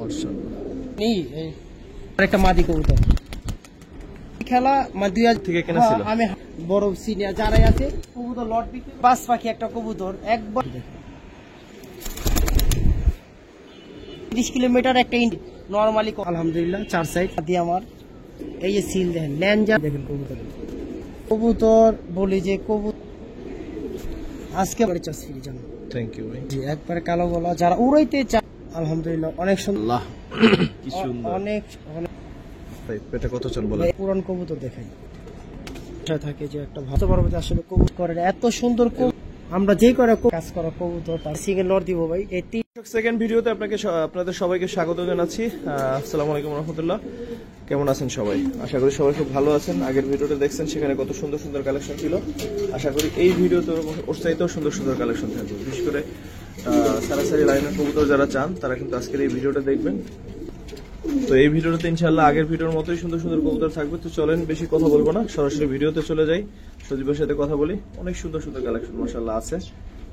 মাশাআল্লাহ একটা মাদি কবুতর খেলা মানে 2000 থেকে কেনা ছিল। আমি বড় সিনিয়র যারাই আছে কবুতর লট বিক্রি বাস পাখি একটা কবুতর একবার 30 কিলোমিটার একটা নরমালি আলহামদুলিল্লাহ 4 সাইড দিয়ে আমার এই যে সিল দেখেন ল্যাঞ্জা দেখেন কবুতর কবুতর বলি যে কবুতর আজকে বড় চাষ ফিরে যান। থ্যাংক ইউ ভাই। জি একবার কালো গলা যারা উড়াইতে চায় আলহামদুলিল্লাহ অনেক সুন্দর কি সুন্দর অনেক ভাই পেটে কত চান বলেন। পুরান কবুতর দেখাই থাকে যে একটা ভালো পরবর্তী আসলে কবুতর করে এত সুন্দর আমরা যেই করে কাজ করা কবুতর তার সিঙ্গেল লট দিব ভাই। এই 3 সেকেন্ড ভিডিওতে আপনাদের সবাইকে স্বাগত জানাচ্ছি। আসসালামু আলাইকুম ওয়া রাহমাতুল্লাহ। কেমন আছেন সবাই? আশা করি সবাই খুব ভালো আছেন। আগের ভিডিওটা দেখছেন সেখানে কত সুন্দর সুন্দর কালেকশন ছিল। আশা করি এই ভিডিওতে ওর চাইতেও সুন্দর সুন্দর কালেকশন থাকবে। বিশেষ করে সারাসারি লাইনের কবুতর যারা চান তারা কিন্তু আজকের এই ভিডিওটা দেখবেন। তো এই ভিডিওতে ইনশাআল্লাহ আগের ভিডিওর মতোই সুন্দর সুন্দর কবুতর থাকবে। তো চলেন বেশি কথা বলবো না, সরাসরি ভিডিওতে চলে যাই, সজীবের সাথে কথা বলি। অনেক সুন্দর সুন্দর কালেকশন মাশাআল্লাহ আছে।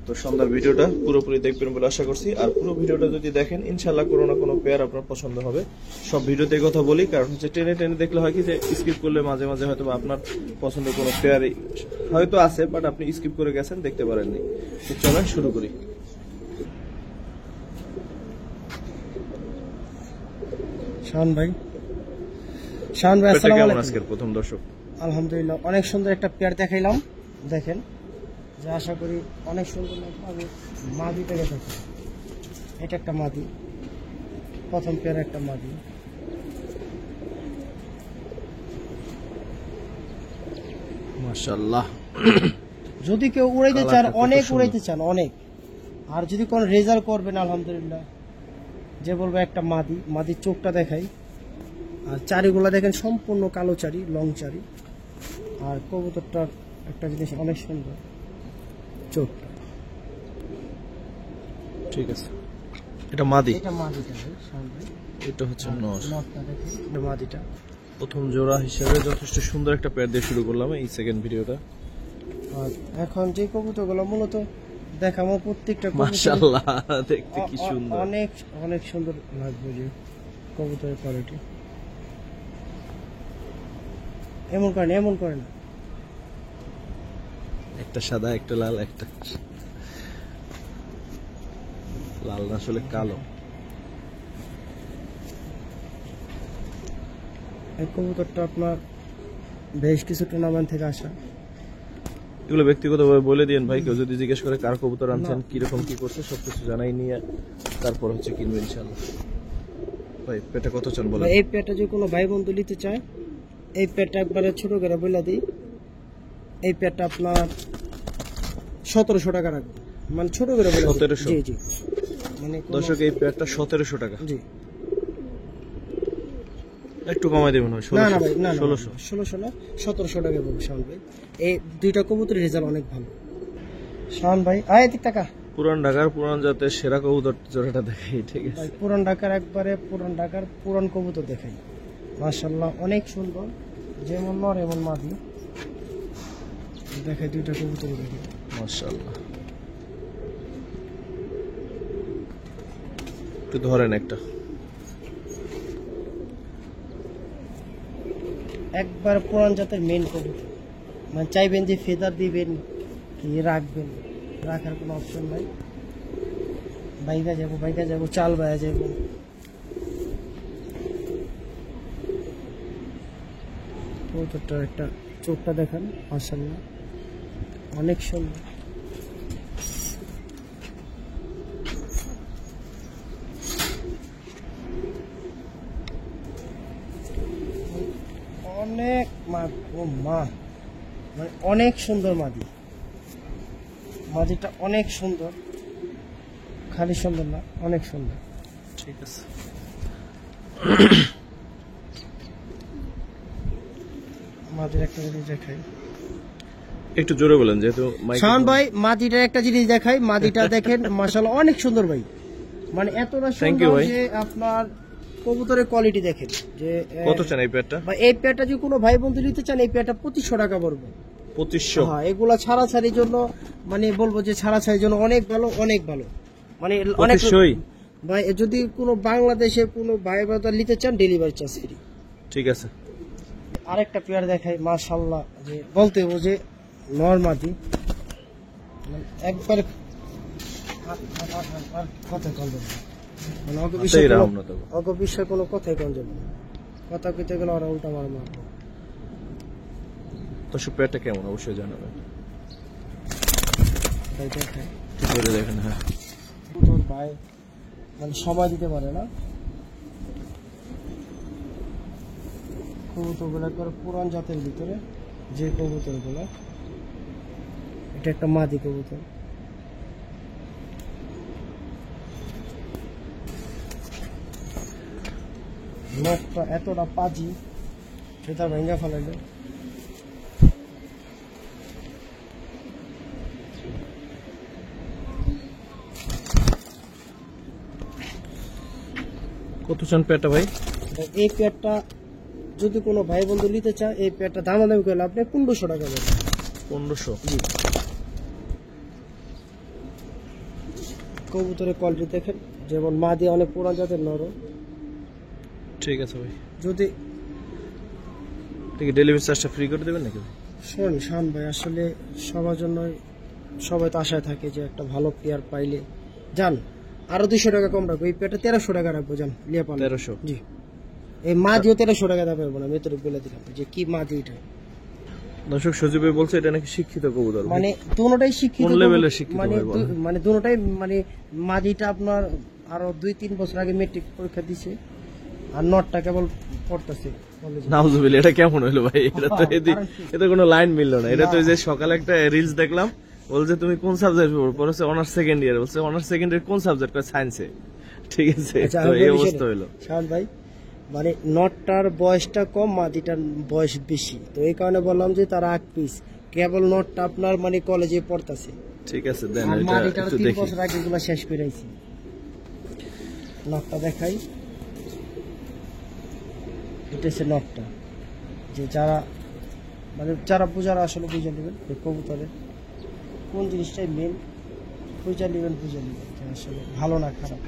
তো সন্ধ্যার ভিডিওটা পুরোপুরি দেখবেন বলে আশা করছি। আর পুরো ভিডিওটা যদি দেখেন ইনশাআল্লাহ কোনো না কোনো পেয়ার আপনার পছন্দ হবে। সব ভিডিওতে কথা বলি, কারণ হচ্ছে টেনে টেনে দেখলে হয় কি যে স্কিপ করলে মাঝে মাঝে হয়তো আপনার পছন্দের কোনো পেয়ার হয়তো আছে, বাট আপনি স্কিপ করে গেছেন, দেখতে পারেননি। তো চলেন শুরু করি। শাওন ভাই আসসালামু আলাইকুম। আজকের প্রথম দর্শক আলহামদুলিল্লাহ অনেক সুন্দর একটা পেয়ার দেখাইলাম, দেখেন যে আশা করি অনেক সুন্দর লাগবে। আমি মাদিটা দেখাচ্ছি, এটা একটা মাদি, প্রথম পেয়ার একটা মাদি। মাশাআল্লাহ যদি কেউ উড়াইতে চান অনেক উড়াইতে চান অনেক, আর যদি কোনো রেজাল্ট করবেন আলহামদুলিল্লাহ যে বলবো একটা মাদি। মাদির চোখটা দেখাই, আর চারিগুলা দেখেন সম্পূর্ণ কালো চারি, লং চারি। আর কবুতরটার একটা জিনিস অনেক সুন্দর চোখটা। ঠিক আছে, এটা মাদি, এটা মাদিটা ভাই সামনে, এটা হচ্ছে নর। নরটা দেখেন, এটা মাদিটা। প্রথম জোড়া হিসেবে যথেষ্ট সুন্দর একটা পেয়ার দিয়ে শুরু করলাম এই সেকেন্ড ভিডিওটা। আর এখন যে কবুতরগুলো মূলত দেখাবো প্রত্যেকটা মাশাআল্লাহ দেখতে কি সুন্দর, অনেক অনেক সুন্দর লাগবে যে কবুতরের কোয়ালিটি। এমন করেন একটা সাদা একটা লাল, একটা লাল না আসলে কালো। এই কবুতরটা আপনার বেশ কিছু টুর্নামেন্ট থেকে আসা। এগুলো ব্যক্তিগতভাবে বলে দিন ভাই, কেউ যদি জিজ্ঞেস করে কার কবুতর আনছেন, কিরকম কি করছে, সবকিছু জানাই নিয়ে তারপর হচ্ছে কিনবে ইনশাআল্লাহ। ভাই পেটে কত চান বলেন? এই পেটটা যে কোনো ভাই বন্ধু নিতে চায়, এই পেটটা একবারে ছোট করে বলে দিই, এই পেটটা আপনার 1700 টাকা রাখবে, মানে ছোট করে বলে 1700। জি জি, মানে দর্শক এই পেয়ারটা 1700 টাকা। জি, একটু কমাই দেবেন ভাই। না না ভাই, না 1600 না 1700 টাকা বলবো শাওন ভাই। এই দুইটা কবুতরের রেজাল্ট অনেক ভালো। শাওন ভাই আয় এদিক টাকা। পুরান ঢাকার পুরান জাতের সেরা কবুতর জোড়াটা দেখাই। ঠিক আছে, পুরান ঢাকার একবারে পুরান ঢাকার পুরান কবুতর দেখাই মাশাআল্লাহ অনেক সুন্দর, যেমন নর এমন মাদি দেখাই। দুইটা কবুতর দেখি মাশাআল্লাহ। একটু ধরেন একটা, একবার পুরান জাতের মেন কবুতর, মানে চাইবেন যে ফেদার দিবেন কি রাখবেন, রাখার কোনো অপশন নাই। বাইকা যাবো চাল বাইয়া যাবো। কবুতরটার একটা চোখটা দেখান মাশাআল্লাহ অনেক সুন্দর। অনেক মানে অনেক সুন্দর মাদি, মাদিটা অনেক সুন্দর, খালি সুন্দর না অনেক সুন্দর। ঠিক আছে, মাদির একটা জিনিস দেখাই, একটু জোরে বলেন যেহেতু শাওন ভাই। মাদিটার একটা জিনিস দেখাই, মাদিটা দেখেন মাশাআল্লাহ অনেক সুন্দর ভাই, মানে এতটা সুন্দর যে আপনার কবুতরের কোয়ালিটি দেখেন যে কত চান এই পেয়ারটা? ভাই এই পেয়ারটা যদি কোনো ভাই বন্ধু নিতে চান এই পেয়ারটা 2500 টাকা পড়বে। 2500? হ্যাঁ, এগুলা ছাড়াছাড়ির জন্য মানে বলবো যে ছাড়াছাড়ির জন্য অনেক ভালো, অনেক ভালো, মানে অনেক ভাই যদি কোনো বাংলাদেশের কোনো ভাই ব্রাদার নিতে চান ডেলিভারি চার্জ ফ্রি। ঠিক আছে। আরেকটা পেয়ার দেখাই, মাশাআল্লাহ, যে বলতে হবে যে নরমাদি একবারে কথা কল দেবে মানে অগ বিষয় কোনো কথাই কল যাবে না, কথা কইতে গেলে ওরা উল্টা মার মারবো। দর্শক পেয়ারটা কেমন অবশ্যই জানাবেন। তাই দেখাই ঠিক করে দেখেন। হ্যাঁ তোর ভাই মানে সময় দিতে পারে না, কবুতরগুলো একবার পুরান জাতের ভিতরে যে কবুতরগুলো, এটা একটা মাদি কবুতর। নখটা এতটা পাজি সেটা ভেঙে ফেলাইলো। কত চান পেয়ারটা ভাই? এই পেয়ারটা যদি কোনো ভাই বন্ধু নিতে চায়, এই পেয়ারটা দামাদামি করলে আপনি 1500 টাকা দেবেন। 1500? জি। কবুতরের কোয়ালিটি দেখেন, যেমন মাদি অনেক পুরান জাতের নর। ঠিক আছে ভাই। যদি ঠিক ডেলিভারি চার্জটা ফ্রি করে দেবেন নাকি? শোন শান ভাই, আসলে সবার জন্য সবাই তো আশায় থাকে যে একটা ভালো পেয়ার পাইলে যান আরো 200 টাকা কম রাখবো, এই পেয়ারটা 1300 টাকা রাখবো, যান লিয়ে পান 1300? জি। এই মাদিও 1300 টাকা দেওয়া পারবো না, আমি তোর বলে দিলাম যে কি মাদি এটা। দর্শক সজীব ভাই বলছে এটা নাকি শিক্ষিত কবুতর। মানে দুটোটাই শিক্ষিত, কোন লেভেলের শিক্ষিত মানে ভাই বলেন? মানে দুটোটাই, মানে মাদিটা আপনার আরো 2-3 বছর আগে মেট্রিক পরীক্ষা দিছে, আর নটটা কেবল পড়তেছে কলেজে। নাউজুবিল্লাহ, এটা কেমন হইলো ভাই? এটা তো এটা কোনো লাইন মিললো না। এটা তো এই যে সকালে একটা রিলস দেখলাম, বলছে তুমি কোন সাবজেক্ট পড়ছো? Honours second year. বলছে অনার্স সেকেন্ড ইয়ার কোন সাবজেক্ট? সায়েন্সে। ঠিক আছে, তো এই অবস্থা হইলো। শাহান ভাই, মানে নটটার বয়সটা কম, মাদিটার বয়স বেশি, তো এই কারণে বললাম যে তারা 8 পিস, কেবল নটটা আপনার মানে কলেজে পড়তেছে। ঠিক আছে, দেন আর এটা মাদিটার একটু 3 দেখি। বছর আগে গুলো শেষ করে আইছি। নটটা দেখাই, এটা হচ্ছে নটটা, যে যারা মানে যারা বুঝার আসলে বুঝে নেবেন এই কবুতরের কোন জিনিসটাই মেন, বুঝে নেবেন যে আসলে ভালো না খারাপ।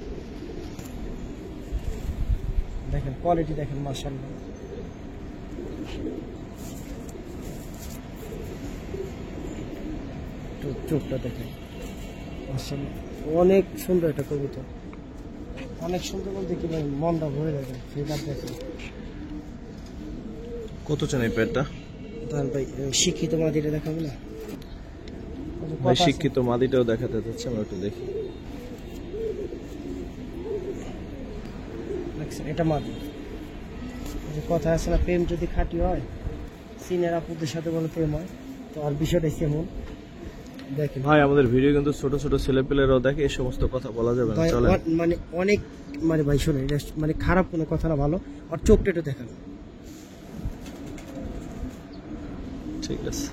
দেখেন কোয়ালিটি দেখেন, মাশাআল্লাহ। চোখটা দেখেন, মাশাআল্লাহ, অনেক সুন্দর একটা কবুতর, অনেক সুন্দর বলতে কি ভাই মনটা ভরে যাবে। সেটা দেখেন। কত চান এই পেয়ারটা? তাহলে ভাই শিক্ষিত মাদিটা দেখাবো না? ভাই শিক্ষিত মাদিটাও দেখাতে যাচ্ছে, আমরা একটু দেখি। এটা মাদি, যে কথা আছে না, প্রেম যদি খাঁটি হয়, সিনিয়র আপুদের সাথে বলে প্রেম হয়, তো আর বিষয়টা সেমন। দেখেন ভাই আমাদের ভিডিও কিন্তু ছোট ছোট ছেলেপেলেরাও দেখে, এই সমস্ত কথা বলা যাবে না, ভাই, চলে। মানে অনেক, মানে ভাই শোনেন, এটা মানে খারাপ কোনো কথা না, ভালো। আর চোখটা একটু দেখান। ঠিক আছে।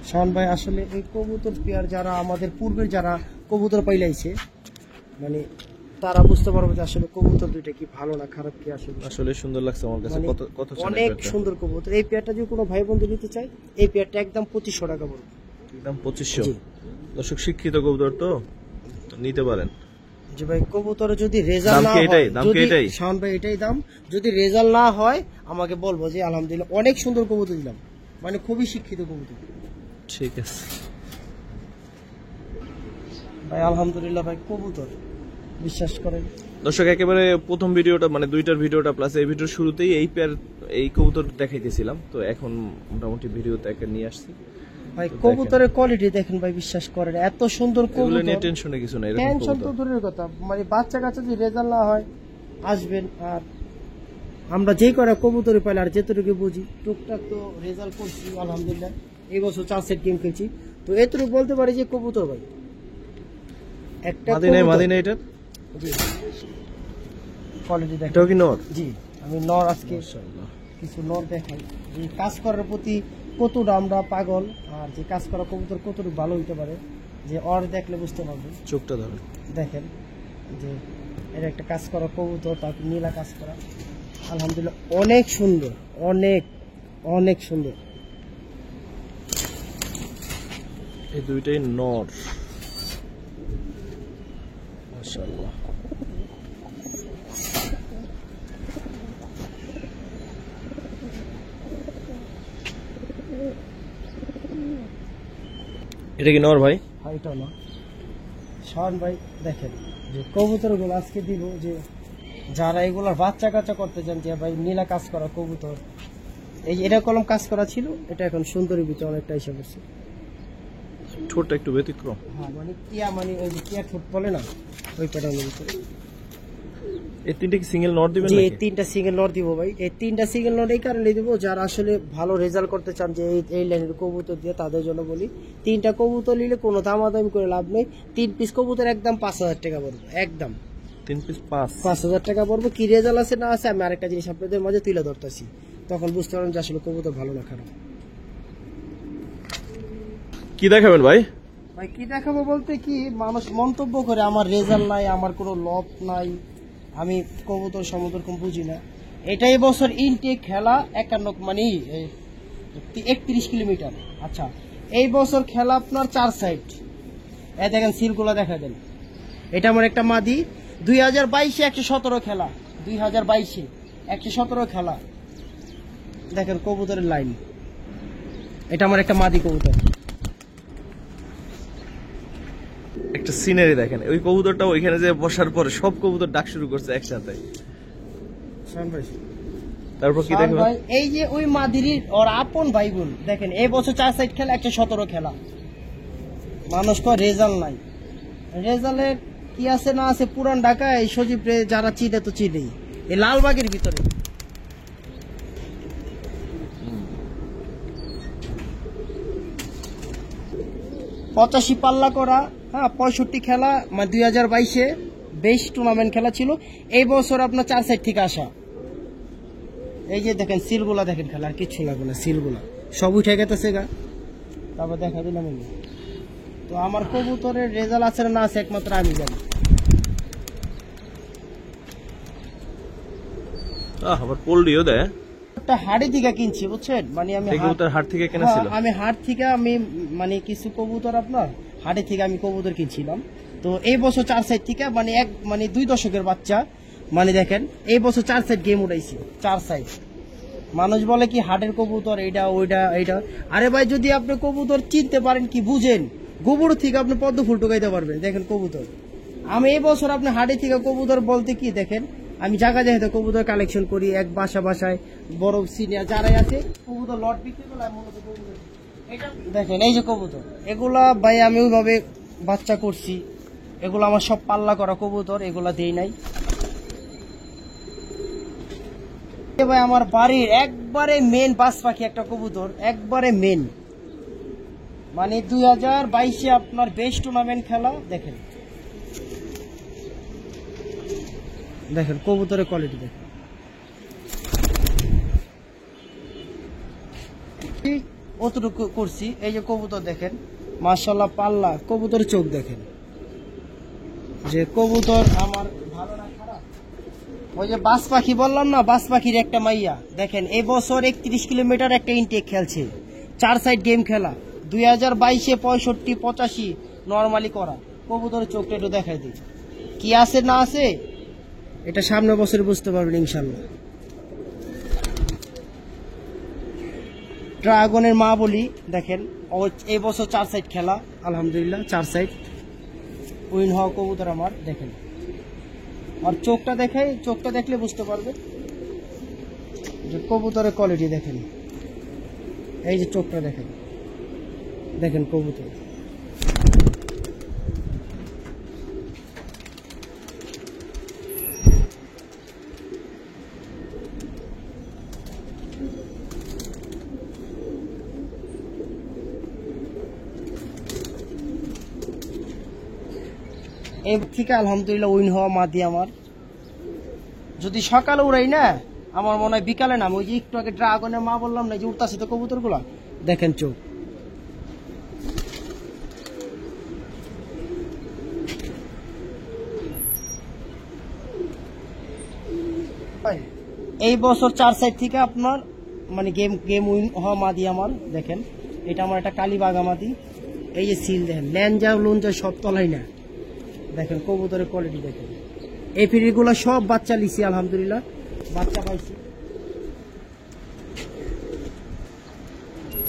শাহান ভাই, আসলে এই কবুতর পেয়ার যারা আমাদের পূর্বের যারা কবুতর পাইলাইছে, মানে তারা বুঝতে পারবে যে আসলে কবুতর দুইটা কি ভালো না খারাপ কি। আসলে আসলে সুন্দর লাগছে আমার কাছে। মানে কত কত চান এই অনেক পেয়ারটা? সুন্দর কবুতর। এই পেয়ারটা যদি কোনো ভাই বন্ধু নিতে চায়, এই পেয়ারটা একদম 2500 টাকা পড়বে। একদম 2500? জি। দর্শক শিক্ষিত কবুতর তো নিতে পারেন। যে ভাই কবুতর যদি রেজাল্ট দাম না কি হয়, এটাই? দাম কি যদি এটাই? শাহান ভাই এটাই দাম, যদি রেজাল্ট না হয় আমাকে বলবো যে আলহামদুলিল্লাহ অনেক সুন্দর কবুতর দিলাম, মানে খুবই শিক্ষিত কবুতর। ঠিক আছে ভাই আলহামদুলিল্লাহ, ভাই কবুতর বিশ্বাস করেন। দর্শক একেবারে প্রথম ভিডিওটা মানে দুইটার ভিডিওটা প্লাস এই ভিডিওর শুরুতেই এই পেয়ার এই কবুতর দেখাইতেছিলাম, তো এখন মোটামুটি ভিডিওতে একটা নিয়ে আসছি। ভাই কবুতরের কোয়ালিটি দেখেন ভাই, বিশ্বাস করেন এত সুন্দর এগুলো কবুতর, নিয়ে টেনশনে কিছু নাই। এরকম টেনশন তো কবুতর দূরের কথা, মানে বাচ্চা কাচ্চা যদি রেজাল্ট না হয় আসবেন। আর আমরা যেই করে কবুতরই পাইলে, আর যেটুকু বুঝি টুকটাক তো রেজাল্ট করছি আলহামদুলিল্লাহ, এই বছর 4 সেট গেম খেলছি, তো এতটুকু বলতে পারি যে কবুতর ভাই একটা মাদিনা এটা জি কোয়ালিটি দেখেন। এটাও কি নর? জি, আমি নর আজকে মাশাআল্লাহ কিছু নর দেখাই, যে কাজ করার প্রতি কতটা আমরা পাগল, আর যে কাজ করা কবুতর কতটুকু ভালো হইতে পারে, যে অর দেখলে বুঝতে পারবেন। চোখটা ধরে দেখেন যে এটা একটা কাজ করা কবুতর, তারপর নীলা কাজ করা, আলহামদুলিল্লাহ অনেক সুন্দর, অনেক অনেক সুন্দর। এই দুইটাই নর, মাশাআল্লাহ। এটা কি নর ভাই? এটা না শাওন ভাই, দেখেন যে কবুতরগুলো আজকে দিব, যে যারা এগুলার বাচ্চা কাচ্চা করতে চান, যে ভাই নীলা কাজ করা কবুতর, এই এটা কলম কাজ করা ছিল, এটা এখন সুন্দরী ভিতরে অনেকটা এসে পড়ছে। ঠোঁটটা একটু ব্যতিক্রম। হ্যাঁ, মানে টিয়া, মানে ওই যে টিয়া ঠোঁট বলে না, ওই প্যাটার্নের ভিতরে। এই তিনটে কি সিঙ্গেল নর দিবেন জি, নাকি? এই 3টা সিঙ্গেল নট দিব ভাই। এই 3টা সিঙ্গেল নট এই কারণে দিব, যারা আসলে ভালো রেজাল্ট করতে চান যে এই লাইনের কবুতর দিয়ে, তাদের জন্য বলি 3টা কবুতর নিলে কোনো দামাদামি করে লাভ নেই। 3 পিস কবুতর একদম 5000 টাকা পড়বে, একদম 3 পিস 5000 টাকা পড়বে। কি রেজাল্ট আছে না আছে আমি আরেকটা জিনিস আপনাদের মাঝে তুলে ধরতেছি, তখন বুঝতে পারবেন যে আসলে কবুতর ভালো না খারাপ। কি দেখাবেন ভাই? ভাই কি দেখাবো বলতে কি, মানুষ মন্তব্য করে আমার রেজাল্ট নাই, আমার কোনো লব নাই, আমি কবুতর সমুদ্র কম বুঝি না। এটা এই বছর ইনটেক খেলা 51, মানে 31 কিলোমিটার। আচ্ছা, এই বছর খেলা আপনার 4 সাইড। এই দেখেন সিলগুলো দেখা দেন, এটা আমার একটা মাদি। 2022-এ 117 খেলা, 2022-এ 117 খেলা। দেখেন কবুতরের লাইন, এটা আমার একটা মাদি কবুতর। একটা সিনারি দেখেন, ওই কবুতরটা ওইখানে যে বসার পরে সব কবুতর ডাক শুরু করছে একসাথে। তারপর কি দেখবেন? ভাই এই যে ওই মাদিরির ওর আপন ভাই বোন, দেখেন এই বছর 4 সাইড খেলা, 117 খেলা। মানুষ কয় রেজাল্ট নাই, রেজাল্টের কি আছে না আছে, পুরান ঢাকা এই সজীব রে যারা চিনে তো চিনেই, এই লালবাগের ভিতরে। পঁচাশি পাল্লা করা, হ্যাঁ 65 খেলা, মানে 2022-এ বেস্ট টুর্নামেন্ট খেলা ছিল। এই বছর আপনার 4 সাইড থেকে আসা। এই যে দেখেন সিলগুলা দেখেন, খেলা আর কিচ্ছু লাগবে না, সিলগুলা সব উঠে গেছে গা। তারপর দেখা দিলাম আমি। তো আমার কবুতরের রেজাল্ট আছে না আছে একমাত্র আমি জানি। আবার পোল্ডিও দেয়। একটা হাড়ি থেকে কিনছি বুঝছেন, মানে আমি কবুতর হাট থেকে কেনা ছিল? আমি হাট থেকে আমি মানে কিছু কবুতর আপনার হাটে থেকে আমি কবুতর কিনছিলাম। তো এই বছর 4 সাইড থেকে মানে 2 দশকের বাচ্চা, মানে দেখেন এই বছর 4 সাইড গেম উঠাইছি, 4 সাইড। মানুষ বলে কি হাটের কবুতর এইটা ওইটা এইটা, আরে ভাই যদি আপনি কবুতর চিনতে পারেন, কি বুঝেন, গোবর থেকে আপনি পদ্ম ফুল টুকাইতে পারবেন। দেখেন কবুতর আমি এই বছর আপনি হাটে থেকে কবুতর বলতে কি, দেখেন আমি জায়গা জায়গাতে কবুতর কালেকশন করি, এক বাসায় বড় সিনিয়র যারাই আছে কবুতর লট বিক্রি করে। দেখেন এই যে কবুতর, এগুলা ভাই আমি ওইভাবে বাচ্চা করছি, এগুলো আমার সব পাল্লা করা কবুতর, এগুলা দেই নাই। ভাই আমার বাড়ির একবারে মেন বাস পাখি একটা কবুতর, একবারে মেন, মানে 2022-এ আপনার বেস্ট টুর্নামেন্ট খেলা। দেখেন দেখেন কবুতরের কোয়ালিটি দেখেন, অতটুকু করছি। এই যে কবুতর দেখেন মাশাআল্লাহ, পাল্লা কবুতরের চোখ দেখেন, যে কবুতর আমার ভালো না খারাপ। ওই যে বাস পাখি বললাম না, বাস পাখির একটা মাইয়া দেখেন এই বছর 31 কিলোমিটার একটা ইনটেক খেলছে, 4 সাইড গেম খেলা। 2022-এ 65, 85 নর্মালি করা। কবুতরের চোখটা একটু দেখাই দিই, কি আছে না আছে এটা সামনে বছর বুঝতে পারবেন ইনশাল্লাহ। ড্রাগনের মা বলি দেখেন, এই বছর 4 সাইড খেলা, আলহামদুলিল্লাহ 4 সাইড উইন হওয়া কবুতর আমার। দেখেন আর চোখটা দেখাই, চোখটা দেখলে বুঝতে পারবে যে কবুতরের কোয়ালিটি। দেখেন এই যে চোখটা দেখেন, দেখেন কবুতর। এই থেকে আলহামদুলিল্লাহ উইন হওয়া মাদি আমার। যদি সকালে উড়াই না, আমার মনে হয় বিকালে নাম। ওই যে একটু আগে ড্রাগনের মা বললাম না, যে উঠতেছে তো কবুতর গুলা, দেখেন চোখ। এই বছর 4 সাইড থেকে আপনার মানে গেম উইন হওয়া মাদি আমার। দেখেন এটা আমার একটা কালীবাগা মাদি, এই যে সিল দেখেন, ল্যাঞ্জা লুঞ্জা সব তলাই না। দেখেন কবুতরের কোয়ালিটি দেখেন। এই ফিরিগুলো সব বাচ্চা লিছি আলহামদুলিল্লাহ, বাচ্চা পাইছি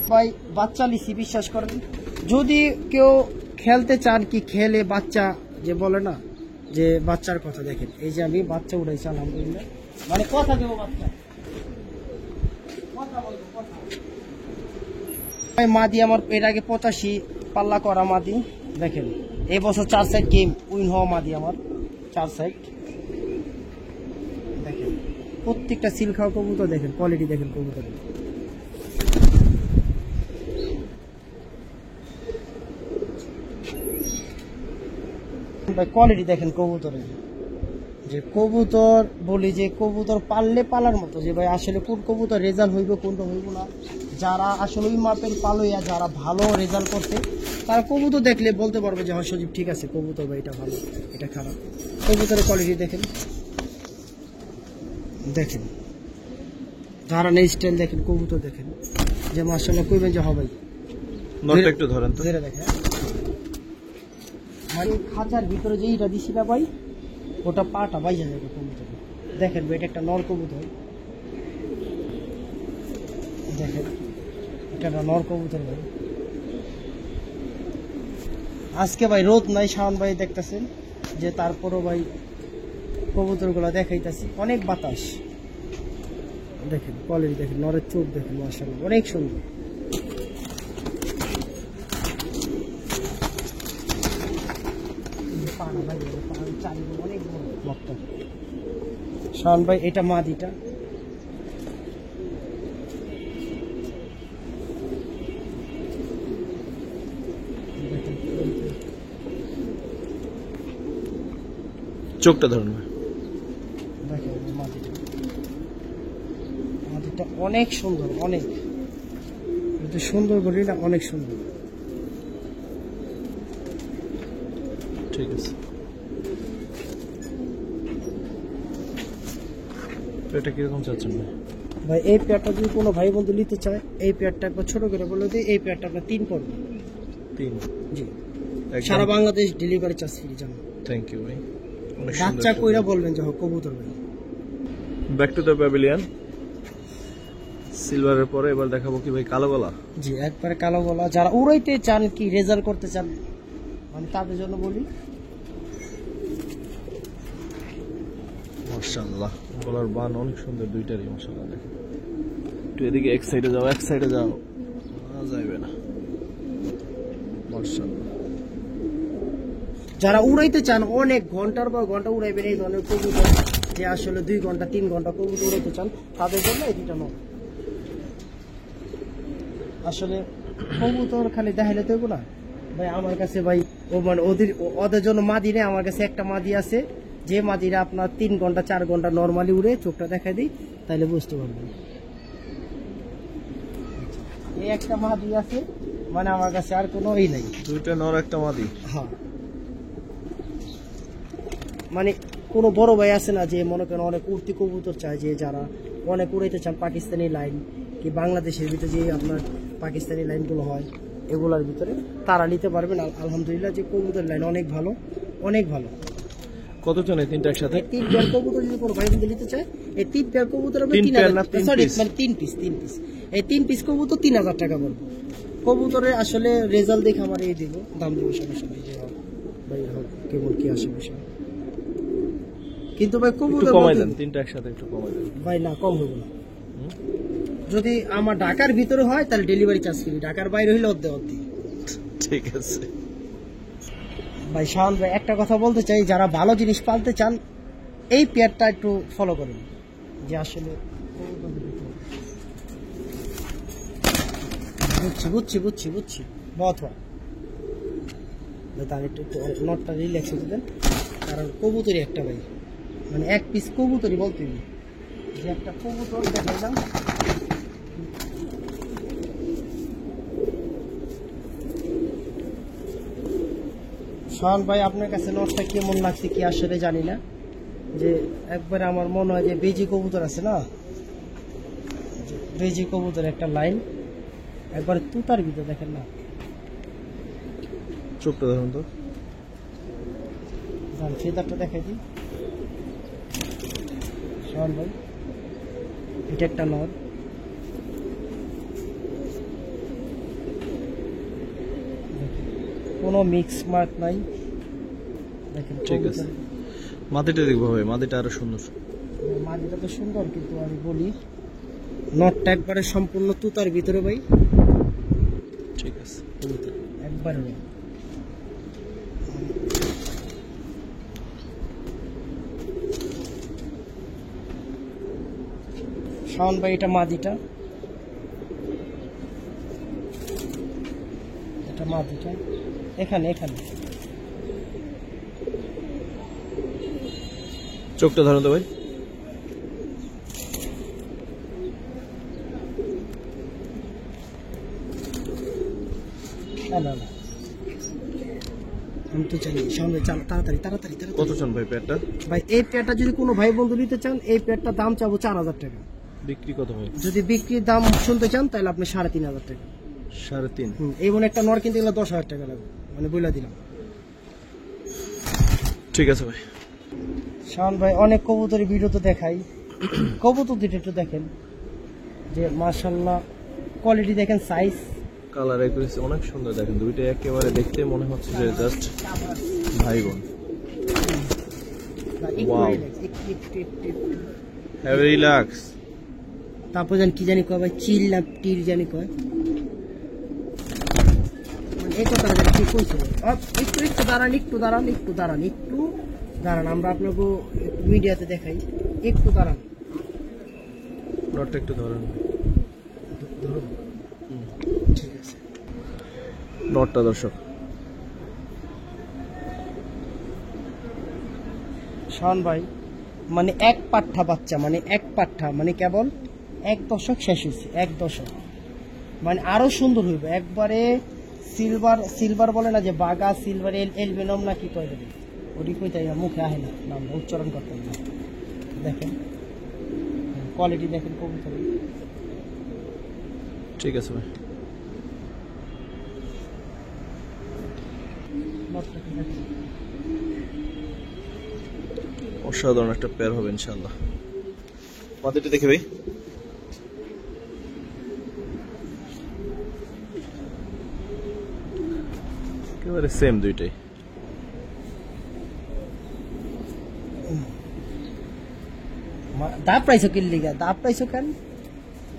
ভাই, বাচ্চা লিছি বিশ্বাস করেন। যদি কেউ খেলতে চান, কি খেলে বাচ্চা যে বলে না যে বাচ্চার কথা, দেখেন এই যে আমি বাচ্চা উঠাইছি আলহামদুলিল্লাহ, মানে কথা দেবো বাচ্চা, কথা বলবো কথা। মাদি আমার এর আগে 85 পাল্লা করা মাদি, দেখেন এই বছর 4 সাইড গেম উইন হওয়া মাদি আমার, 4 সাইড দেখেন। প্রত্যেকটা সিল খাওয়া কবুতর দেখেন, কোয়ালিটি দেখেন কবুতরের। কোয়ালিটি দেখেন কবুতরের, যে কবুতর বলি যে কবুতর পাললে পালার মতো, যে ভাই আসলে কোন কবুতর রেজাল্ট হইব কোনটা হইব না, যারা আসলে ওই মাপের পালইয়া যারা ভালো রেজাল্ট করছে তারা কবুতর দেখলে বলতে পারবে যে হ্যাঁ সজীব ঠিক আছে কবুতর ভাই এটা ভালো এটা খারাপ। কবুতরের কোয়ালিটি দেখেন, দেখেন যারা নেই স্টাইল দেখেন, কবুতর দেখেন, যে মাশাআল্লাহ কইবেন যে হবে। নটটা একটু ধরেন তো, ধরে দেখেন, মানে খাঁচার ভিতরে যে এইটা দিছি না ভাই, ওটা পাটা বাইজা যাবে কবুতর। দেখেন ভাই, এটা একটা নর কবুতর, দেখেন এটা একটা নর কবুতর ভাই। আজকে ভাই রোদ নাই, শাওন ভাই দেখতেছেন যে, তারপরও ভাই কবুতর গুলা দেখাইতেছি, অনেক বাতাস। দেখেন কোয়ালিটি দেখেন, নরের চোখ দেখেন মাশাআল্লাহ অনেক সুন্দর। অনেক বড় শাওন ভাই, এটা মাদিটা চোখটা ধরুন ভাই, দেখেন মাদিটা, মাদিটা অনেক সুন্দর, অনেক সুন্দর বলি না, অনেক সুন্দর। ঠিক আছে। এটা কিরকম চাচ্ছেন ভাই? ভাই এই পেয়ারটা যদি কোনো ভাই বন্ধু নিতে চায়, এই পেয়ারটা একবার ছোট করে বলে দিই, এই পেয়ারটা আপনার 3 পড়বে। 3? জি, সারা বাংলাদেশ ডেলিভারি চার্জ ফ্রি জানেন। থ্যাংক ইউ ভাই। বাচ্চা কইরা বলবেন যে কবুতর ভাই। Back to the pavilion. সিলভারের পরে এবার দেখাবো কি ভাই কালো গলা। জি, একবারে কালো গলা, যারা উড়াইতে চান, কি রেজাল্ট করতে চান, মানে তাদের জন্য বলি। মাশাআল্লাহ, গলার বান অনেক সুন্দর দুইটারই মাশাআল্লাহ। দেখেন একটু এদিকে, এক সাইডে যাও, এক সাইডে যাও, যাইবে না। মাশাআল্লাহ, যারা উড়াইতে চান, অনেক ঘন্টার পর ঘন্টা উড়াইবেন এই ধরনের কবুতর, যে আসলে 2 ঘন্টা 3 ঘন্টা কবুতর উড়াইতে চান, তাদের জন্য এই দুটা নয়। আসলে কবুতর খালি দেখাইলে তো না ভাই, আমার কাছে ভাই ও মানে ওদের জন্য মাদি নেই, আমার কাছে একটা মাদি আছে, যে মাদিরা আপনার 3 ঘন্টা 4 ঘন্টা নর্মালি উড়ে, চোখটা দেখাই দিই তাহলে বুঝতে পারবেন। এই একটা মাদি আছে, মানে আমার কাছে আর কোনো এই নাই। দুইটা নর একটা মাদি। হ্যাঁ, মানে কোনো বড় ভাই আছে না যে মনে করেন অনেক উড়তি কবুতর চায়, যে যারা অনেক উড়াইতে চান, পাকিস্তানি লাইন কি বাংলাদেশের ভিতরে যে আপনার পাকিস্তানি লাইনগুলো হয় এগুলোর ভিতরে, তারা নিতে পারবেন। আলহামদুলিল্লাহ যে কবুতর লাইন অনেক ভালো, অনেক ভালো। কত জন এই তিনটা একসাথে? 3 পেয়ার কবুতর যদি কোনো ভাই নিতে চায়, এই 3 পেয়ার কবুতর হবে 3000, সরি মানে 3 পিস, এই 3 পিস কবুতর 3000 টাকা পড়বে। কবুতরের আসলে রেজাল্ট দেখে আমার এই দিব, দাম দিব সমস্যা নেই, যে ভাই কেমন কি আসে বিষয়। কিন্তু ভাই কবুতর কমাই দেন, তিনটা একসাথে একটু কমাই দেন ভাই, না কম হবে না। যদি আমার ঢাকার ভিতরে হয় তাহলে ডেলিভারি চার্জ ফ্রি, ঢাকার বাইরে হইলে অর্ধেক। ঠিক আছে ভাই শাওন ভাই, একটা কথা বলতে চাই, যারা ভালো জিনিস পালতে চান এই পেয়ারটা একটু ফলো করেন, যে আসলে বুঝছি বহুত হয়। তার একটু নটটা রিল্যাক্স হতে দেন, কারণ কবুতরই একটা ভাই, মানে 1 পিস কবুতরই বলতে যে একটা কবুতর দেখাইলাম। শাওন ভাই, আপনার কাছে নটটা কেমন লাগছে কি আসলে জানি না, যে একবারে আমার মনে হয় যে বেজি কবুতর আছে না, বেজি কবুতর একটা লাইন, একবার তুতার ভিতরে দেখেন না, চোখটা ধরুন তো। ফেদারটা দেখাই দিই শাওন ভাই, এটা একটা নর। কোনো মিক্স মার্ক নাই, দেখেন। ঠিক আছে, মাদিটা দেখবো ভাই, মাদিটা আরো সুন্দর। মাদিটা তো সুন্দর, কিন্তু আমি বলি নটটা একবারে সম্পূর্ণ তুতার ভিতরে ভাই। ঠিক আছে, একবারে না। শাওন ভাই, এটা মাদিটা, এটা মাদিটা, এখানে এখানে। চোখটা ধরুন তো ভাই। না না না, আমি তো জানি। শাওন ভাই চাল, তাড়াতাড়ি তাড়াতাড়ি তাড়াতাড়ি। কত চান ভাই পেয়ারটা? ভাই এই পেয়ারটা যদি কোনো ভাই বন্ধু নিতে চান, এই পেয়ারটা দাম চাবো 4000 টাকা। বিক্রি কত ভাই? যদি বিক্রির দাম শুনতে চান তাহলে আপনি 3500 টাকা। 3.5? এই মনে একটা নর কিনতে গেলে 10,000 টাকা লাগবে, মানে বইলা দিলাম। ঠিক আছে ভাই। শাওন ভাই, অনেক কবুতরের ভিডিও তো দেখাই, কবুতর দুটো একটু দেখেন, যে মাশাআল্লাহ কোয়ালিটি দেখেন, সাইজ, কালার একুরেসি অনেক সুন্দর। দেখেন দুইটা একেবারে দেখতে মনে হচ্ছে যে জাস্ট ভাই বোন। Wow. Have relax. তারপর জানি কি জানি কয় ভাই, চিল না টির জানি কয়, মানে এই কথাটা জানি কি কইছে। একটু একটু দাঁড়ান, একটু দাঁড়ান, একটু দাঁড়ান, একটু দাঁড়ান, আমরা আপনাকে মিডিয়াতে দেখাই, একটু দাঁড়ান। নটটা একটু ধরেন। ধরুন, ঠিক আছে। নটটা দর্শক, শাওন ভাই, মানে এক পাঠা বাচ্চা, মানে এক পাঠা, মানে কেবল 1 দশক শেষ হয়েছে, 1 দশক, মানে আরো সুন্দর হইবে একবারে। সিলভার, সিলভার বলে না যে বাগা, সিলভার এলবিনম না কি কয় দেবে, ওটি কইতে মুখে আহে না, নামটা উচ্চারণ করতে হবে। দেখেন কোয়ালিটি, দেখেন কবুতর। ঠিক আছে ভাই। নটটাকে দেখেন। অসাধারণ একটা পেয়ার হবে ইনশাআল্লাহ। মাদিটা দেখে ভাই। একেবারে সেম দুইটাই। দাপ পাইছো কি লিগা, দাপ পাইছো কেন?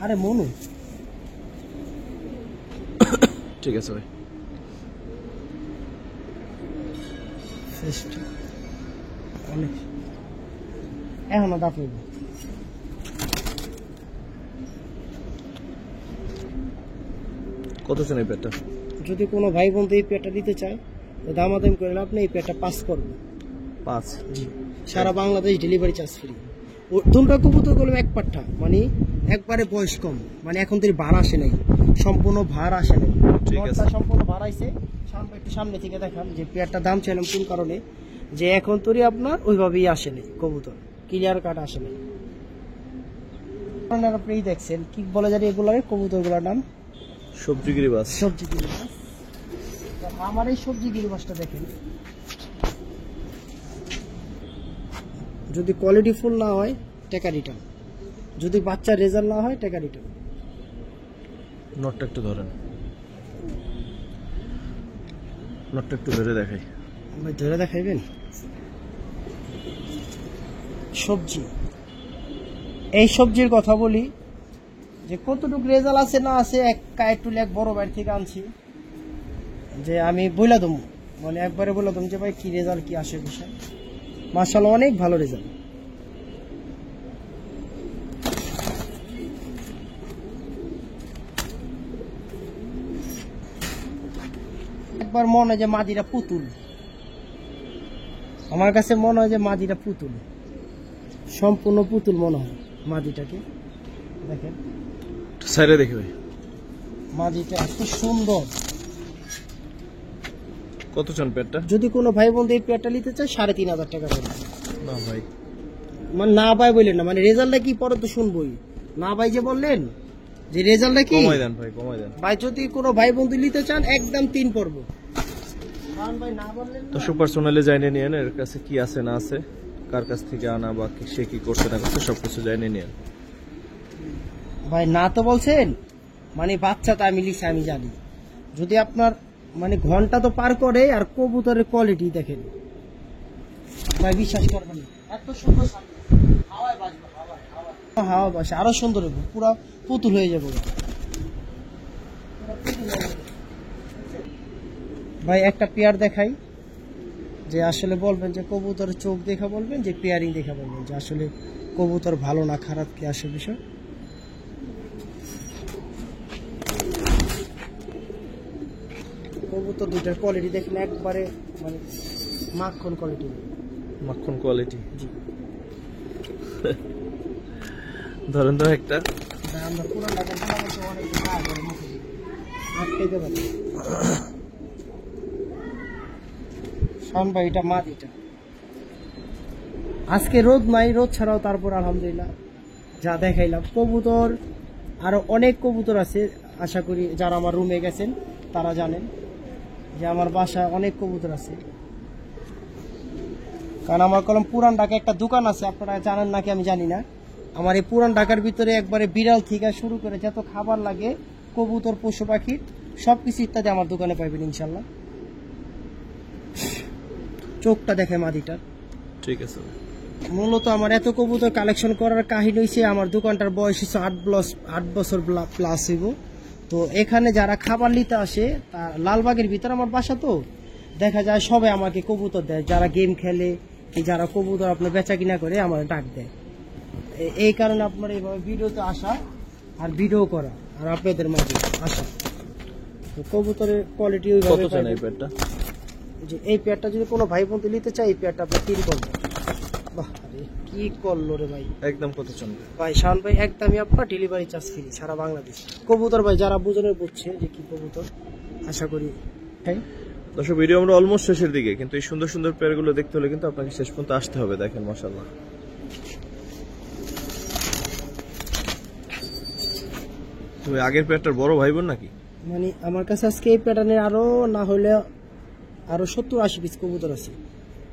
আরে মনু। ঠিক আছে ভাই। অনেক এখনো দাপ হইব। কত চান এই পেয়ারটা? যদি কোনো ভাই বন্ধু এই পেয়ারটা দিতে চায়, তো দামাদাম করে আপনি এই পেয়ারটা পাস করবেন। 5? জি, সারা বাংলাদেশ ডেলিভারি চার্জ ফ্রি। দুটো কবুতর করলাম এক পাঠা, মানে একবারে বয়স কম, মানে এখন তো ভার আসে নাই, সম্পূর্ণ ভার আসে নাই। ঠিক আছে, সম্পূর্ণ ভার আইছে। সামনে একটু সামনে থেকে দেখাম যে পেয়ারটা দাম চাইলাম কোন কারণে, যে এখন তোরই আপনার ওইভাবেই আসে নাই কবুতর, ক্লিয়ার কাট আসে নাই। আপনি দেখছেন কি বলে জানি এগুলো কবুতর গুলার নাম, সবজি গিরিবাস। সবজি গিরিবাস। আমার এই সবজি গিরিবাসটা দেখেন, যদি কোয়ালিটি ফুল না হয় টাকা রিটার্ন, যদি বাচ্চা রেজাল্ট না হয় টাকা রিটার্ন। নটটা একটু ধরেন, নটটা একটু ধরে দেখাই। ভাই ধরে দেখাইবেন। সবজি, এই সবজির কথা বলি যে কতটুকু রেজাল্ট আছে না আছে, এক কায়টুল এক বড় বাড়ি থেকে আনছি, যে আমি বইলা দেবো, মানে একবারে বলে দেবো যে ভাই কি রেজাল্ট কি আসে বিষয়। মাশাআল্লাহ অনেক ভালো রেজাল্ট। একবার মনে হয় যে মাদিরা পুতুল, আমার কাছে মনে হয় যে মাদিরা পুতুল, সম্পূর্ণ পুতুল মনে হয় মাদিটাকে। দেখেন সাইডে দেখি ভাই, মাদিটা এত সুন্দর। কত চান পেয়ারটা? যদি কোনো ভাই বন্ধু এই পেয়ারটা নিতে চায় 3500 টাকা পড়বে। না ভাই, মানে না ভাই বললেন না, মানে রেজাল্টটা কি পরে তো শুনবই না ভাই, যে বললেন যে রেজাল্টটা কি কমাই দেন ভাই, কমাই দেন ভাই। যদি কোনো ভাই বন্ধু নিতে চান একদম 3 পড়ব, শাওন ভাই না বললেন না? দর্শক পার্সোনালি জানিয়ে নিয়েন এর কাছে কি আছে না আছে, কার কাছ থেকে আনা বা সে কি করছে না করছে সবকিছু জানিয়ে নিয়েন। ভাই না তো বলছেন, মানে বাচ্চা তো আমি লিখছি, আমি জানি। যদি আপনার মানে ঘন্টা তো পার করে, আর কবুতরের কোয়ালিটি দেখেন ভাই, বিশ্বাস করবেন না, এত সুন্দর সামনে। হাওয়ায় বাজবে, হাওয়া বাসে আরো সুন্দর হবে, পুরো পুতুল হয়ে যাবে ভাই। একটা পেয়ার দেখাই, যে আসলে বলবেন যে কবুতরের চোখ দেখা বলবেন, যে পেয়ারিং দেখা বলবেন, যে আসলে কবুতর ভালো না খারাপ কি আসল বিষয়। কবুতর দুটার কোয়ালিটি দেখেন একবারে মানে মাখন কোয়ালিটি। মাখন কোয়ালিটি। ধরেন তো একটা, আমরা পুরান ঢাকার মতো অনেক কাজ করে মুখে খেতে পারি। শাওন ভাই এটা মাদিটা, আজকে রোদ নাই, রোদ ছাড়াও তারপর আলহামদুলিল্লাহ যা দেখাইলাম। কবুতর আরো অনেক কবুতর আছে, আশা করি যারা আমার রুমে গেছেন তারা জানেন যে আমার বাসায় অনেক কবুতর আছে। কারণ আমার কলম পুরান ঢাকা একটা দোকান আছে, আপনারা জানেন নাকি আমি জানি না। আমার এই পুরান ঢাকার ভিতরে একবারে বিড়াল থেকে শুরু করে যত খাবার লাগে কবুতর, পশু পাখির সবকিছু ইত্যাদি আমার দোকানে পাইবেন ইনশাল্লাহ। চোখটা দেখে মাদিটার। ঠিক আছে। মূলত আমার এত কবুতর কালেকশন করার কাহিনী হয়েছে, আমার দোকানটার বয়স হচ্ছে 8 বছর প্লাস হইব। তো এখানে যারা খাবার নিতে আসে, তা লালবাগের ভিতরে আমার বাসা, তো দেখা যায় সবাই আমাকে কবুতর দেয়, যারা গেম খেলে কি যারা কবুতর আপনার বেচা কিনা করে আমার ডাক দেয়। এই কারণে আপনার এইভাবে ভিডিওতে আসা আর ভিডিও করা আর আপনাদের মাঝে আসা। তো কবুতরের কোয়ালিটি ওইভাবে কত চান এই পেয়ারটা? যে এই পেয়ারটা যদি কোনো ভাই বোন নিতে চায়, এই পেয়ারটা আপনি 3 করবেন। বাহ রে কি করলো রে ভাই। একদম কত চান ভাই? শাওন ভাই একদমই আপনার ডেলিভারি চার্জ ফ্রি সারা বাংলাদেশ। কবুতর ভাই যারা বুঝনে বুঝছে যে কি কবুতর, আশা করি। হ্যাঁ দর্শক, ভিডিও আমরা অলমোস্ট শেষের দিকে, কিন্তু এই সুন্দর সুন্দর পেয়ারগুলো দেখতে হলে কিন্তু আপনাকে শেষ পর্যন্ত আসতে হবে। দেখেন মাশাআল্লাহ, তুমি আগের পেয়ারটার বড় ভাই বোন নাকি? মানে আমার কাছে আজকে এই প্যাটার্নের আরো না হলে আরো 70-80 পিস কবুতর আছে।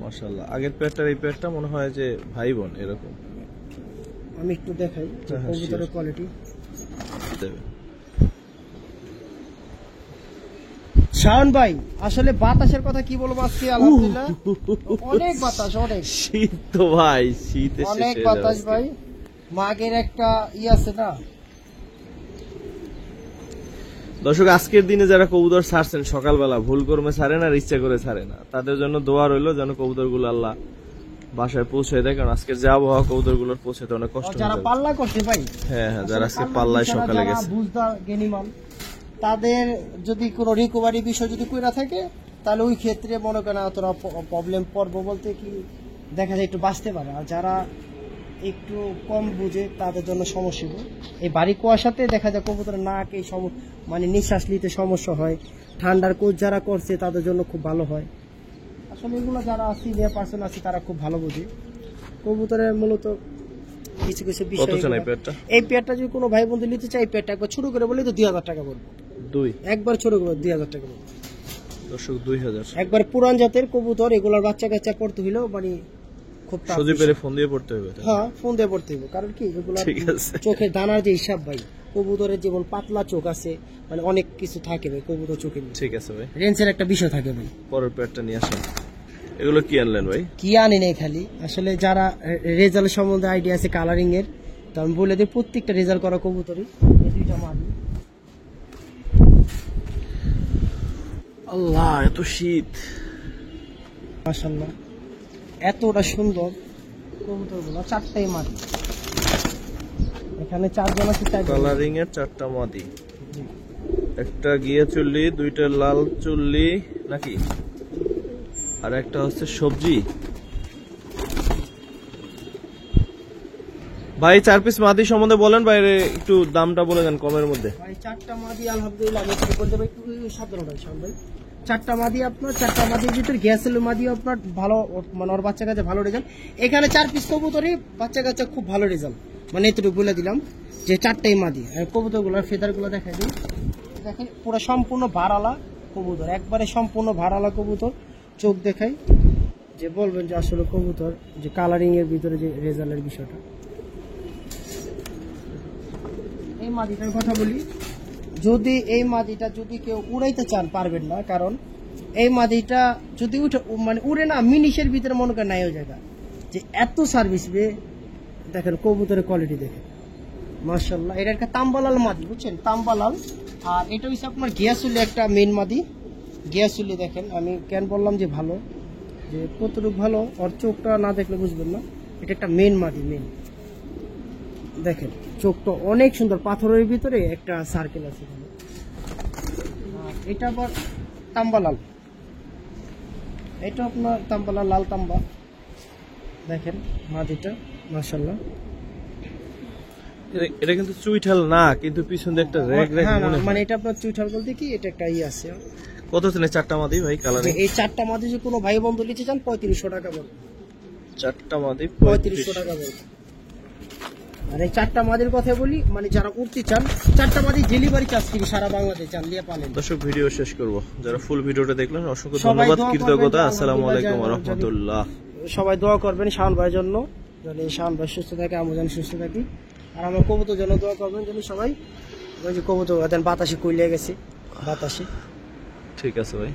মাশাআল্লাহ, আগের পেয়ারটার এই পেয়ারটা মনে হয় যে ভাই বোন এরকম। আমি একটু দেখাই যে হ্যাঁ, কবুতরের sure. কোয়ালিটি। দেবে। শাওন ভাই আসলে বাতাসের কথা কি বলবো আজকে, আলহামদুলিল্লাহ অনেক বাতাস, অনেক শীত তো ভাই, শীতে অনেক শেষ হয়ে বাতাস যাচ্ছে। ভাই। মাঘের একটা আছে না। দর্শক, আজকের দিনে যারা কবুতর ছাড়ছেন সকালবেলা, ভুল কর্মে ছাড়ে না আর ইচ্ছা করে ছাড়ে না, তাদের জন্য দোয়া রইলো যেন কবুতর গুলো আল্লাহ বাসায় পৌঁছে দেয়। কারণ আজকের যে আবহাওয়া কবুতর গুলোর পৌঁছাতে অনেক কষ্ট হয়ে যারা যাবে। পাল্লা করছে ভাই, হ্যাঁ হ্যাঁ, যারা আজকে আসলে পাল্লায় পাল্লা সকালে যারা গেছে, বুঝদার জ্ঞানীমান, তাদের যদি কোনো রিকভারি বিষয় যদি কইরা থাকে, তাহলে ওই ক্ষেত্রে মনে করেন তোরা প্রবলেম পড়বো বলতে কি দেখা যায় একটু বাঁচতে পারে। আর যারা একটু কম বুঝে তাদের জন্য সমস্যা হবে। এই বাড়ি কুয়াশাতে দেখা যায় কবুতরের নাক এই মানে নিঃশ্বাস নিতে সমস্যা হয়। ঠান্ডার কোচ যারা করছে তাদের জন্য খুব ভালো হয়। আসলে এগুলো যারা সিনিয়র পার্সন আছে তারা খুব ভালো বুঝে। কবুতরের মূলত কিছু কিছু বিষয়। কত চান এই পেয়ারটা? এই পেয়ারটা যদি কোনো ভাই বন্ধু নিতে চায়, এই পেয়ারটা একবার ছোট করে বলি তো 2000 টাকা পড়বে। দুই একবার ছোট করে 2000 টাকা পড়বে। দর্শক 2000। একবার পুরান জাতের কবুতর, এগুলোর বাচ্চা কাচ্চা করতে হইলেও মানে খুব tough সজি বিষয়। পেরে ফোন দিয়ে পড়তে হবে। হ্যাঁ ফোন দিয়ে পড়তে হবে, কারণ কি এগুলো ঠিক আছে। চোখের দানার যে হিসাব ভাই, কবুতরের যেমন পাতলা চোখ আছে, মানে অনেক কিছু থাকে ভাই কবুতর চোখে। ঠিক আছে ভাই, রেঞ্জের একটা বিষয় থাকে ভাই। পরের পেয়ারটা নিয়ে আসেন। এগুলো কি আনলেন ভাই? কি আনি নেই খালি, আসলে যারা রেজাল্ট সম্বন্ধে আইডিয়া আছে কালারিং এর, তো আমি বলে দিই প্রত্যেকটা রেজাল্ট করা কবুতরই। এই দুইটা মাদি। আল্লাহ, এত শীত। মাশাআল্লাহ এতটা সুন্দর কবুতরগুলো, 4টাই মাদি। এখানে 4 জন আছে, 4 জন। কালারিং এর 4টা মাদি, একটা গিয়ে চুল্লি, 2টা লাল চুল্লি নাকি, আর একটা হচ্ছে সবজি। ভাই 4 পিস মাদি সম্বন্ধে বলেন, বাইরে একটু দামটা বলে দেন কমের মধ্যে। ভাই 4টা মাদি আলহামদুলিল্লাহ আমি একটু বলতে ভাই একটু সাধারণ ভাই শাওন ভাই। 4টা মাদি আপনার, 4টা মাদির ভিতরে গ্যাসেল মাদিও আপনার ভালো, মানে ওর বাচ্চা কাছে ভালো রেজাল্ট। এখানে 4 পিস কবুতরই বাচ্চা কাছে খুব ভালো রেজাল্ট, মানে এতটুকু বলে দিলাম যে 4টাই মাদি। আর কবুতরগুলোর ফেদারগুলো দেখাই দিই, দেখেন পুরো সম্পূর্ণ বারালা, কবুতর, একবারে সম্পূর্ণ ভাড়ালা কবুতর। চোখ দেখাই, যে বলবেন যে আসলে কবুতর যে কালারিং এর ভিতরে যে রেজাল্টের বিষয়টা। এই মাদিটার কথা বলি, যদি এই মাদিটা যদি কেউ উড়াইতে চান পারবেন না, কারণ এই মাদিটা যদি উঠে মানে উড়ে না, মিনিশের ভিতরে মনে করেন নাই ওই জায়গা যে এত সার্ভিস বে। দেখেন কবুতরের কোয়ালিটি দেখেন মাশাআল্লাহ। এটা একটা তাম্বালাল মাদি, বুঝছেন, তাম্বালাল। আর এটা হচ্ছে আপনার গিয়াসুলি একটা মেন মাদি। গিয়াসুলি দেখেন, আমি কেন বললাম যে ভালো, যে কতটুকু ভালো ওর চোখটা না দেখলে বুঝবেন না। এটা একটা মেন মাদি, মেন। দেখেন চোখটা অনেক সুন্দর, পাথরের ভিতরে একটা সার্কেল আছে এখানে। আর এটা আবার তাম্বালাল, এটা আপনার তাম্বালাল, লাল তাম্বা। দেখেন মাদিটা মাশাআল্লাহ। এটা কিন্তু চুইঠাল না, কিন্তু পিছন দিয়ে একটা রেগ রেগ হ্যাঁ, মনে হয়। মানে এটা আপনার চুইঠাল বলতে কি, এটা একটা আছে। কত ছিলেন চারটা মাদি ভাই কালারে? এই চারটা মাদি যে কোনো ভাই বন্ধু নিতে চান 3500 টাকা পড়বে। চারটা মাদি 3500 টাকা পড়বে। আর এই চারটা মাদির কথা বলি, মানে যারা উঠতে চান, চারটা মাদি ডেলিভারি চার্জ ফ্রি সারা বাংলাদেশ, চান লিয়ে পালেন। দর্শক ভিডিও শেষ করব, যারা ফুল ভিডিওটা দেখলেন অসংখ্য সবাই ধন্যবাদ, দোয়া করবেন কৃতজ্ঞতা। যে আসসালামু আলাইকুম ওয়া আলহামদুলিল্লাহ রাহমাতুল্লাহ। সবাই দোয়া করবেন শাওন ভাইয়ের জন্য, যেন শাওন ভাই সুস্থ থাকে, আমরা যেন সুস্থ থাকি। আর আমার কবুতর জন্য দোয়া করবেন, যেন সবাই ওই যে কবুতর বাতাসে কইলে গেছে, বাতাসে। ঠিক আছে ভাই।